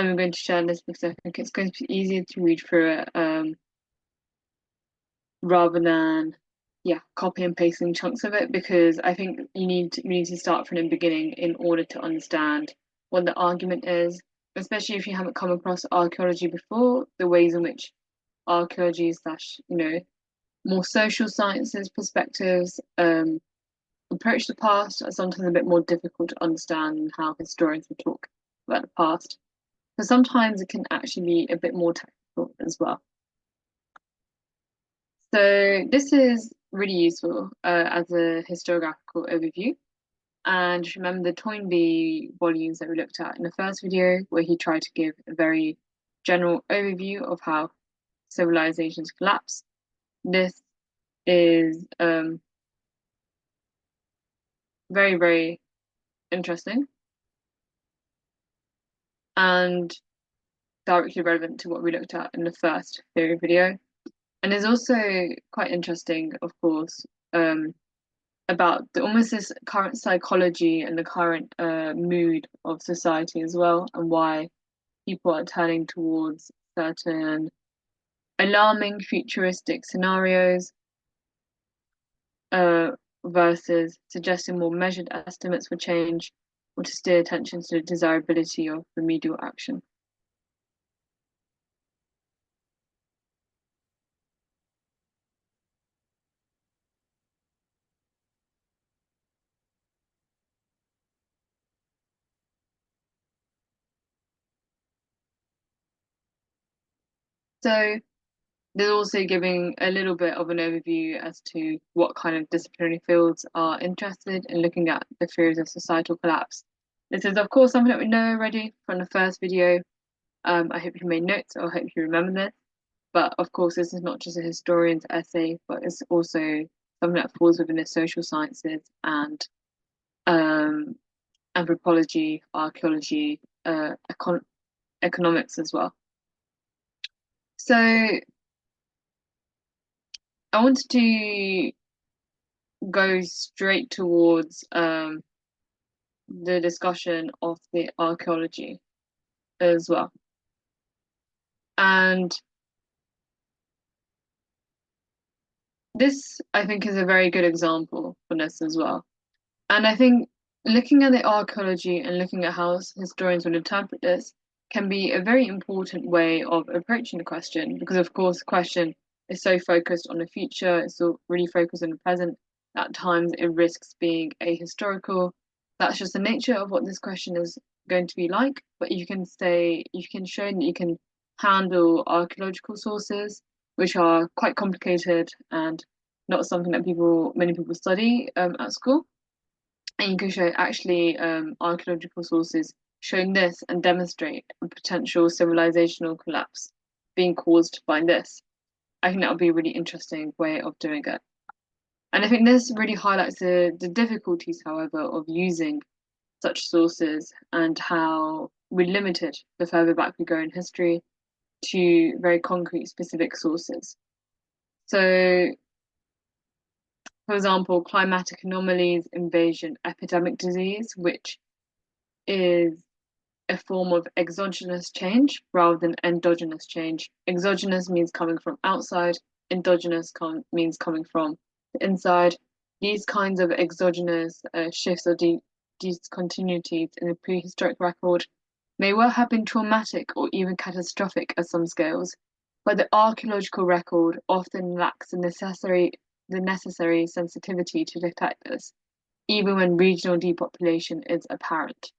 I'm going to share this because I think it's going to be easier to read through it rather than copy and pasting chunks of it, because I think we need to start from the beginning in order to understand what the argument is, especially if you haven't come across archaeology before, the ways in which archaeology slash, more social sciences perspectives approach the past are sometimes a bit more difficult to understand and how historians would talk about the past. So sometimes it can actually be a bit more technical as well. So this is really useful as a historiographical overview. And just remember the Toynbee volumes that we looked at in the first video, where he tried to give a very general overview of how civilizations collapse. This is very, very interesting and directly relevant to what we looked at in the first theory video. And is also quite interesting, of course, about almost this current psychology and the current mood of society as well, and why people are turning towards certain alarming futuristic scenarios versus suggesting more measured estimates for change, or to steer attention to the desirability of remedial action. So there's also giving a little bit of an overview as to what kind of disciplinary fields are interested in looking at the theories of societal collapse. This is, of course, something that we know already from the first video. I hope you made notes, or I hope you remember this. But of course, this is not just a historian's essay, but it's also something that falls within the social sciences and anthropology, archaeology, economics as well. So I wanted to go straight towards the discussion of the archaeology as well. And this, I think, is a very good example for this as well. And I think looking at the archaeology and looking at how historians would interpret this can be a very important way of approaching the question, because of course the question is so focused on the future, it's so really focused on the present, at times it risks being ahistorical. That's just the nature of what this question is going to be like. But you can show that you can handle archaeological sources, which are quite complicated and not something that many people study at school. And you can show actually archaeological sources showing this and demonstrate a potential civilizational collapse being caused by this. I think that would be a really interesting way of doing it. And I think this really highlights the difficulties, however, of using such sources and how we're limited the further back we go in history to very concrete, specific sources. So, for example, climatic anomalies, invasion, epidemic disease, which is a form of exogenous change rather than endogenous change. Exogenous means coming from outside, endogenous means coming from the inside. These kinds of exogenous shifts or discontinuities in the prehistoric record may well have been traumatic or even catastrophic at some scales, but the archaeological record often lacks the necessary sensitivity to detect this, even when regional depopulation is apparent.